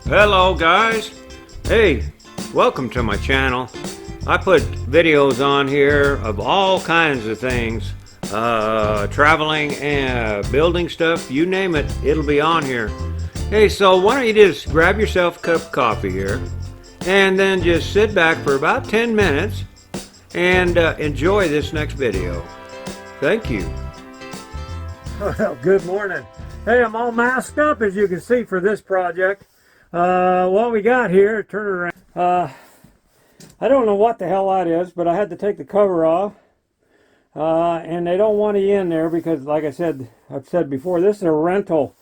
Hello guys. Hey, welcome to my channel. I put videos on here of all kinds of things, traveling and building stuff, you name it, it'll be on here. Hey, so why don't you just grab yourself a cup of coffee here and then just sit back for about 10 minutes and enjoy this next video. Thank you. Well, good morning. Hey, I'm all masked up, as you can see, for this project. What we got here, turn it around. I don't know what the hell that is, but I had to take the cover off. And they don't want you in there because, like I've said before, this is a rental.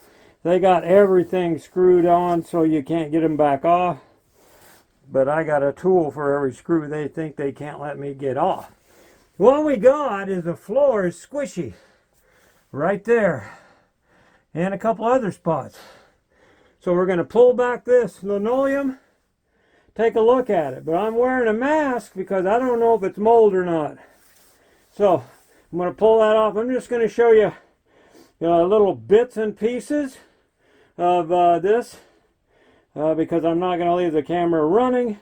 They got everything screwed on so you can't get them back off. But I got a tool for every screw they think they can't let me get off. What we got is the floor is squishy. Right there. And a couple other spots. So we're going to pull back this linoleum, take a look at it. But I'm wearing a mask because I don't know if it's mold or not. So I'm going to pull that off. I'm just going to show you little bits and pieces of this because I'm not going to leave the camera running.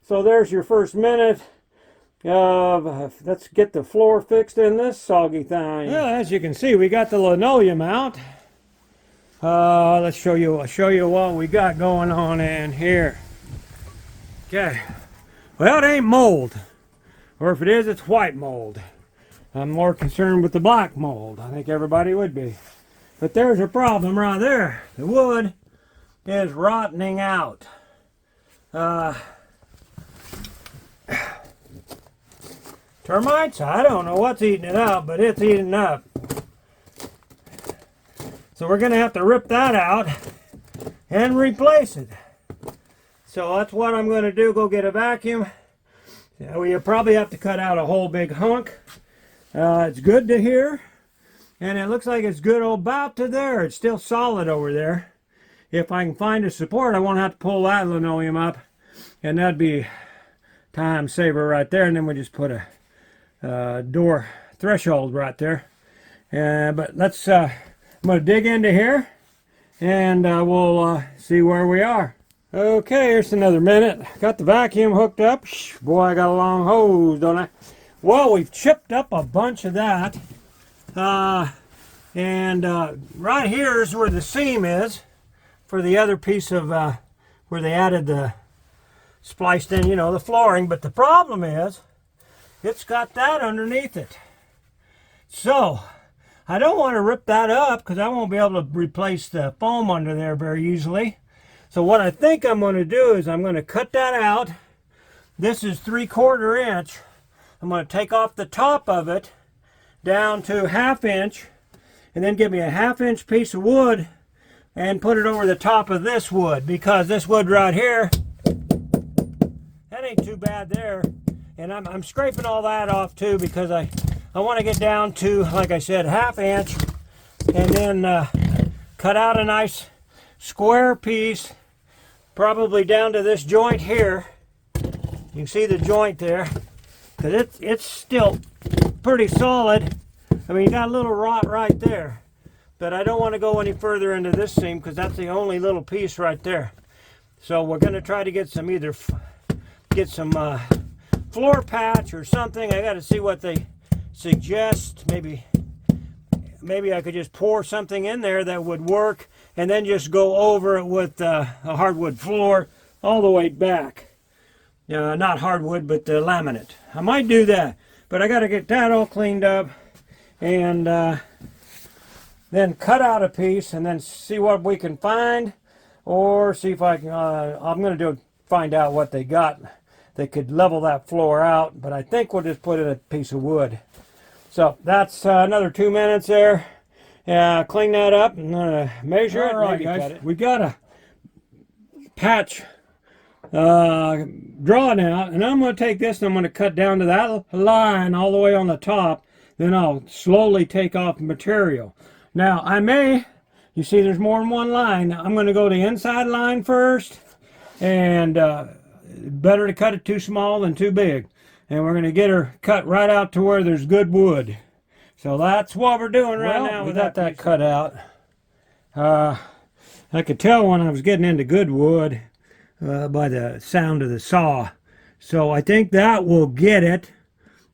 So there's your first minute of let's get the floor fixed in this soggy thing. Well, as you can see, we got the linoleum out. Let's show you what we got going on in here. Okay. Well, it ain't mold. Or if it is, it's white mold. I'm more concerned with the black mold. I think everybody would be. But there's a problem right there. The wood is rotting out. Termites? I don't know what's eating it up, but it's eating up. So we're going to have to rip that out and replace it. So that's what I'm going to do. Go get a vacuum. You'll probably have to cut out a whole big hunk. It's good to here. And it looks like it's good about to there. It's still solid over there. If I can find a support, I won't have to pull that linoleum up. And that'd be time saver right there. And then we just put a door threshold right there. But let's... I'm going to dig into here and we'll see where we are. Okay, here's another minute. Got the vacuum hooked up. Boy, I got a long hose, don't I? Well, we've chipped up a bunch of that. And right here is where the seam is for the other piece of where they added the spliced in, the flooring. But the problem is it's got that underneath it. So I don't want to rip that up because I won't be able to replace the foam under there very easily. So what I think I'm going to do is I'm going to cut that out. This is 3/4 inch. I'm going to take off the top of it down to 1/2 inch and then give me a 1/2 inch piece of wood and put it over the top of this wood, because this wood right here, that ain't too bad there. And I'm scraping all that off too because I want to get down to, like I said, 1/2 inch and then cut out a nice square piece, probably down to this joint here. You can see the joint there, because it's still pretty solid. I mean, you got a little rot right there, but I don't want to go any further into this seam because that's the only little piece right there. So we're going to try to get some floor patch or something. I got to see what they suggest. Maybe I could just pour something in there that would work and then just go over it with a hardwood floor all the way back. Not hardwood, but the laminate. I might do that, but I got to get that all cleaned up and then cut out a piece and then see what we can find, or see if I can I'm going to find out what they got that could level that floor out, but I think we'll just put in a piece of wood. So that's another 2 minutes there. Clean that up and measure it. All right, guys, we got a patch drawn out, and I'm going to take this and I'm going to cut down to that line all the way on the top. Then I'll slowly take off material. Now you see there's more than one line. I'm going to go the inside line first, and better to cut it too small than too big. And we're going to get her cut right out to where there's good wood. So that's what we're doing right now. We got that cut out. I could tell when I was getting into good wood by the sound of the saw. So I think that will get it.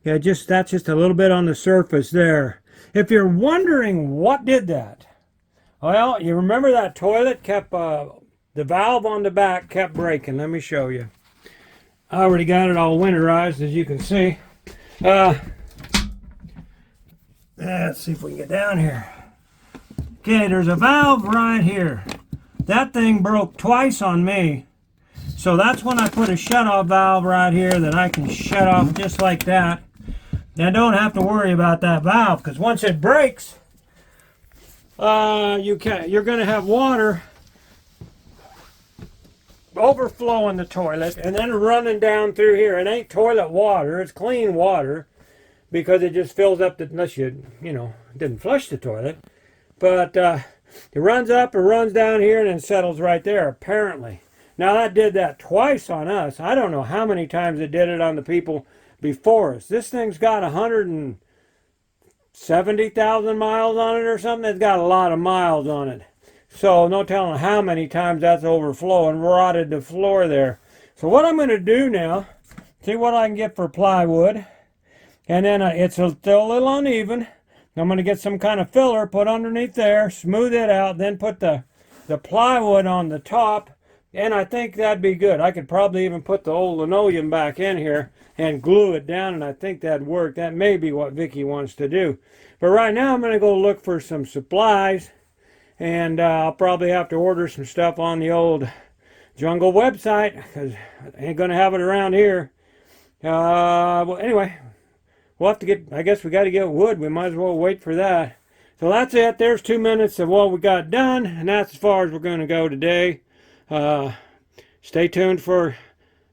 Yeah, that's just a little bit on the surface there. If you're wondering what did that, well, you remember that toilet kept, the valve on the back kept breaking. Let me show you. I already got it all winterized, as you can see. Let's see if we can get down here. Okay, there's a valve right here. That thing broke twice on me. So that's when I put a shut-off valve right here that I can shut off just like that. Now don't have to worry about that valve, because once it breaks, you're going to have water overflowing the toilet and then running down through here. It ain't toilet water, it's clean water, because it just fills up, unless you didn't flush the toilet. But it runs up and runs down here and then settles right there, apparently. Now that did that twice on us. I don't know how many times it did it on the people before us. This thing's got 170,000 miles on it or something. It's got a lot of miles on it. So no telling how many times that's overflowing, rotted the floor there. So what I'm going to do now, see what I can get for plywood. And then it's still a little uneven. I'm going to get some kind of filler, put underneath there, smooth it out, then put the plywood on the top. And I think that'd be good. I could probably even put the old linoleum back in here and glue it down, and I think that'd work. That may be what Vickie wants to do. But right now I'm going to go look for some supplies, and I'll probably have to order some stuff on the old Jungle website, because I ain't going to have it around here. Well, anyway, we'll have to get, I guess we got to get wood. We might as well wait for that. So that's it. There's 2 minutes of what we got done, and that's as far as we're going to go today. Stay tuned for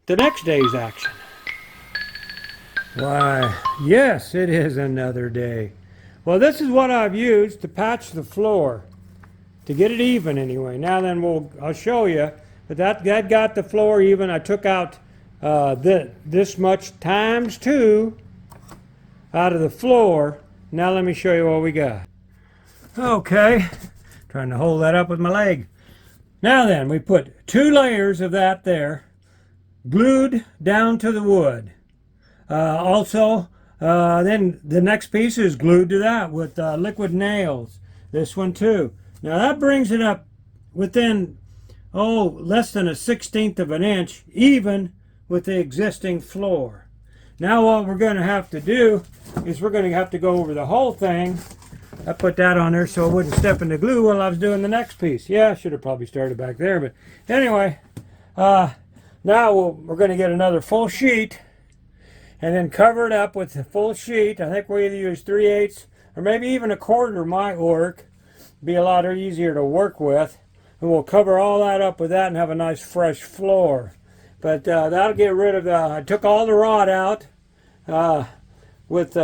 the next day's action. Why, yes, it is another day. Well, this is what I've used to patch the floor, to get it even anyway. Now then, I'll show you. But that got the floor even. I took out this much ×2 out of the floor. Now let me show you what we got. Okay, trying to hold that up with my leg. Now then, we put 2 layers of that there, glued down to the wood. Also, then the next piece is glued to that with liquid nails. This one too. Now that brings it up within, less than 1/16 of an inch, even with the existing floor. Now what we're going to have to do is we're going to have to go over the whole thing. I put that on there so it wouldn't step in the glue while I was doing the next piece. Yeah, I should have probably started back there, but anyway, now we're going to get another full sheet and then cover it up with the full sheet. I think we'll either use 3/8 or maybe even 1/4 might work. Be a lot easier to work with. And we'll cover all that up with that and have a nice fresh floor. But that'll get rid of I took all the rot out with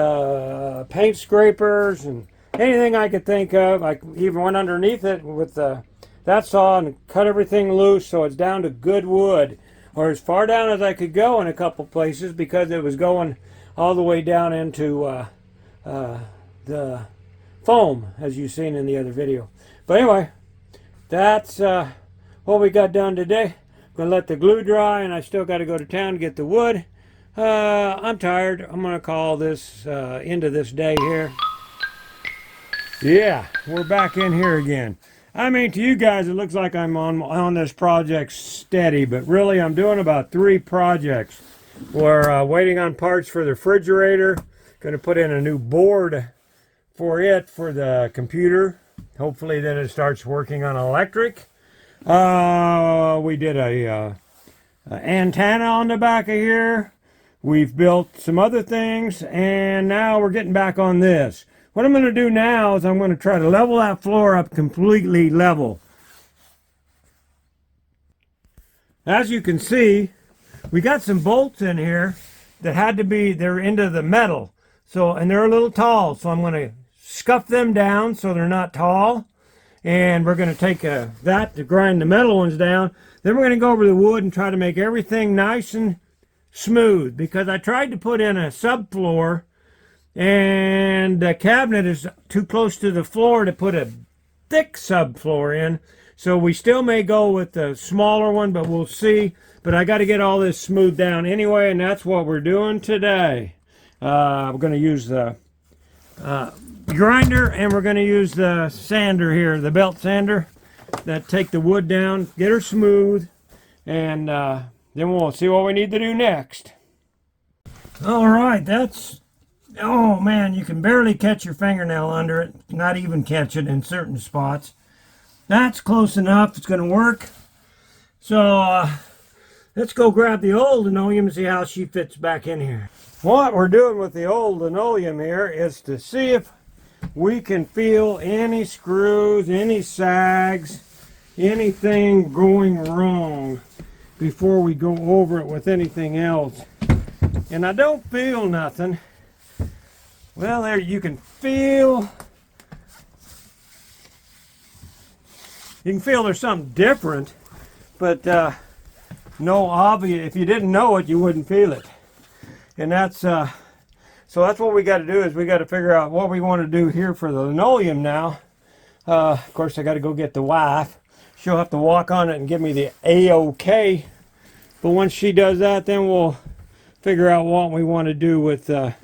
paint scrapers and anything I could think of. I even went underneath it with that saw and cut everything loose so it's down to good wood, or as far down as I could go in a couple places, because it was going all the way down into the foam, as you've seen in the other video. But anyway, that's what we got done today. I'm going to let the glue dry, and I still got to go to town to get the wood. I'm tired. I'm going to call this end of this day here. Yeah, we're back in here again. I mean, to you guys, it looks like I'm on this project steady, but really I'm doing about 3 projects. We're waiting on parts for the refrigerator. Going to put in a new board for the computer. Hopefully then it starts working on electric. We did a antenna on the back of here. We've built some other things, and now we're getting back on this. What I'm going to do now is I'm going to try to level that floor up completely level. As you can see, we got some bolts in here that they're into the metal. So, and they're a little tall, so I'm going to scuff them down so they're not tall. And we're going to take that to grind the metal ones down. Then we're going to go over the wood and try to make everything nice and smooth, because I tried to put in a subfloor and the cabinet is too close to the floor to put a thick subfloor in. So we still may go with the smaller one, but we'll see. But I got to get all this smoothed down anyway, and that's what we're doing today. We're going to use the grinder, and we're going to use the sander here, the belt sander, that take the wood down, get her smooth, and then we'll see what we need to do next. All right, that's, oh man, you can barely catch your fingernail under it, not even catch it in certain spots. That's close enough, it's going to work. So let's go grab the old linoleum and see how she fits back in here. What we're doing with the old linoleum here is to see if we can feel any screws, any sags, anything going wrong before we go over it with anything else. And I don't feel nothing. Well, there you can feel there's something different, but no obvious. If you didn't know it, you wouldn't feel it. And that's so that's what we got to do, is we got to figure out what we want to do here for the linoleum now. Of course, I got to go get the wife. She'll have to walk on it and give me the A-OK. But once she does that, then we'll figure out what we want to do with the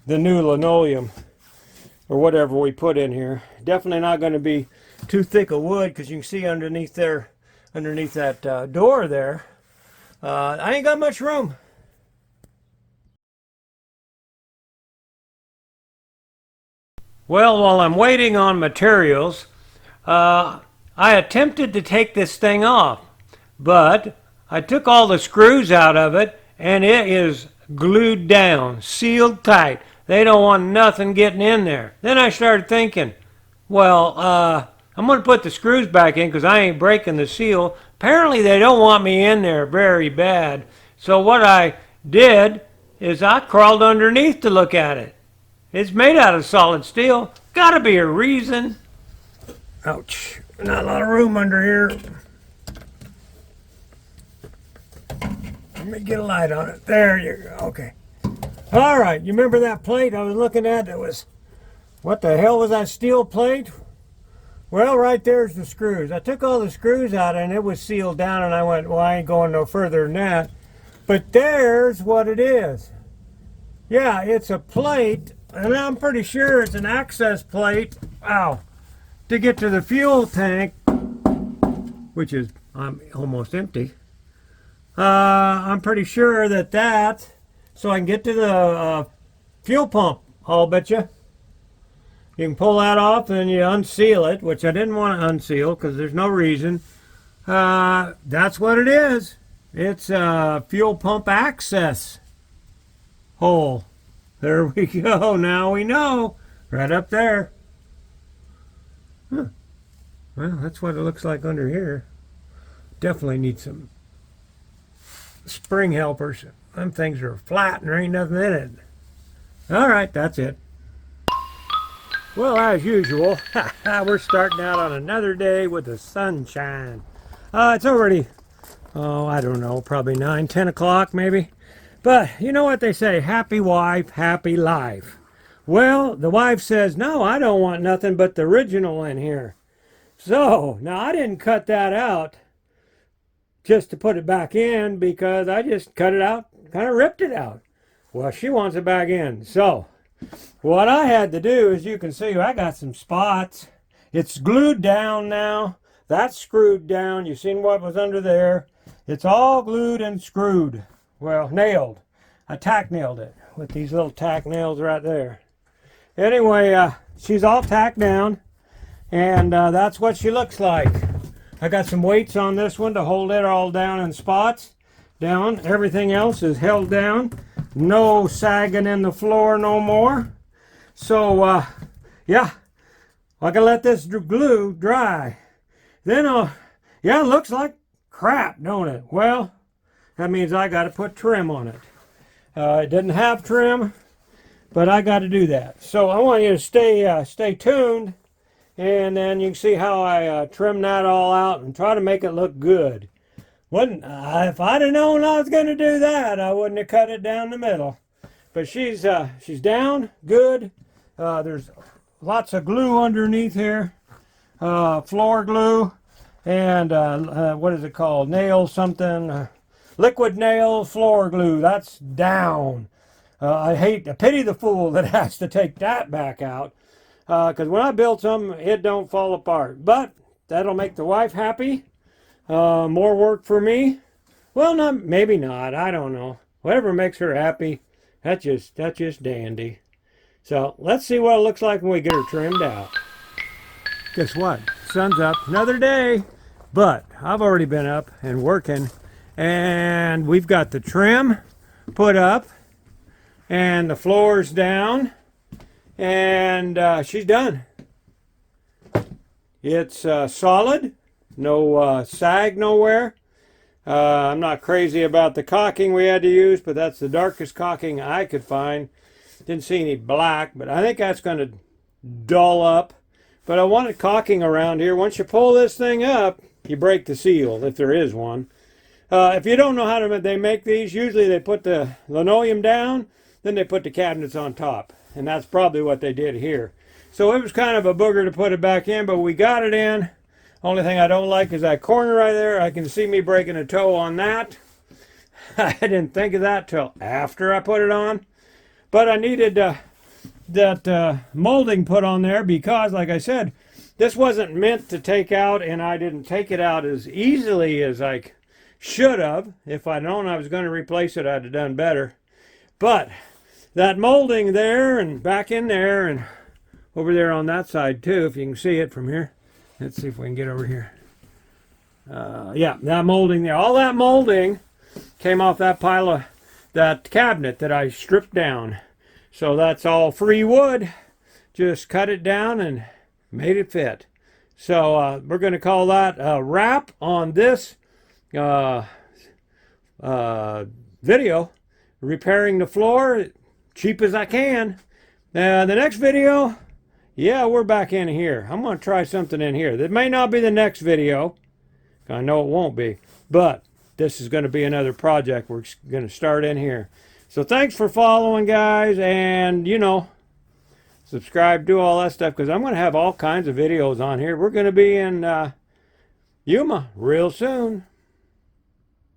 new linoleum or whatever we put in here. Definitely not going to be too thick of wood, because you can see underneath there, underneath that door there, I ain't got much room. Well, while I'm waiting on materials, I attempted to take this thing off, but I took all the screws out of it, and it is glued down, sealed tight. They don't want nothing getting in there. Then I started thinking, well, I'm going to put the screws back in because I ain't breaking the seal. Apparently they don't want me in there very bad. So what I did is I crawled underneath to look at it. It's made out of solid steel. Gotta be a reason. Ouch. Not a lot of room under here. Let me get a light on it. There you go. Okay. All right. You remember that plate I was looking at? It was, what the hell was that steel plate? Well, right there's the screws. I took all the screws out and it was sealed down, and I went, well, I ain't going no further than that. But there's what it is. Yeah, it's a plate, and I'm pretty sure it's an access plate, ow, to get to the fuel tank, which is almost empty. I'm pretty sure that so I can get to the fuel pump, I'll bet you. You can pull that off and you unseal it, which I didn't want to unseal because there's no reason. That's what it is. It's a fuel pump access hole. There we go. Now we know. Right up there. Huh. Well, that's what it looks like under here. Definitely need some spring helpers. Them things are flat and there ain't nothing in it. All right, that's it. Well, as usual, we're starting out on another day with the sunshine. It's already, I don't know, probably 9, 10 o'clock maybe. But you know what they say, happy wife, happy life. Well, the wife says, no, I don't want nothing but the original in here. So, now I didn't cut that out just to put it back in, because I just cut it out, kind of ripped it out. Well, she wants it back in. So, what I had to do, as you can see, I got some spots. It's glued down now. That's screwed down. You seen what was under there. It's all glued and screwed. Well, nailed. I tack nailed it with these little tack nails right there. Anyway, she's all tacked down, and that's what she looks like. I got some weights on this one to hold it all down in spots. Down. Everything else is held down. No sagging in the floor no more. So, yeah, I can let this glue dry. Then, yeah, it looks like crap, don't it? Well, that means I got to put trim on it. It didn't have trim, but I got to do that. So I want you to stay tuned, and then you can see how I trim that all out and try to make it look good. If I'd have known I was going to do that, I wouldn't have cut it down the middle. But she's down good. There's lots of glue underneath here. floor glue and what is it called? Nail something. Liquid nail floor glue. That's down. I pity the fool that has to take that back out. Because when I build something, it don't fall apart. But that'll make the wife happy. More work for me. Well, maybe not. I don't know. Whatever makes her happy, that's just dandy. So let's see what it looks like when we get her trimmed out. Guess what? Sun's up. Another day. But I've already been up and working. And we've got the trim put up. And the floor's down. And she's done. It's solid. No sag nowhere. I'm not crazy about the caulking we had to use, but that's the darkest caulking I could find. Didn't see any black, but I think that's going to dull up. But I wanted caulking around here. Once you pull this thing up, you break the seal, if there is one. If you don't know how they make these, usually they put the linoleum down, then they put the cabinets on top. And that's probably what they did here. So it was kind of a booger to put it back in, but we got it in. Only thing I don't like is that corner right there. I can see me breaking a toe on that. I didn't think of that till after I put it on. But I needed that molding put on there because, like I said, this wasn't meant to take out, and I didn't take it out as easily as I should have. If I'd known I was going to replace it, I'd have done better. But that molding there and back in there and over there on that side too, if you can see it from here. Let's see if we can get over here. Yeah, that molding there. All that molding came off that pile of that cabinet that I stripped down. So that's all free wood. Just cut it down and made it fit. So we're going to call that a wrap on this video. Repairing the floor cheap as I can. The next video, yeah, we're back in here. I'm going to try something in here. That may not be the next video. I know it won't be. But this is going to be another project we're going to start in here. So thanks for following, guys. And, you know, subscribe, do all that stuff. Because I'm going to have all kinds of videos on here. We're going to be in Yuma real soon.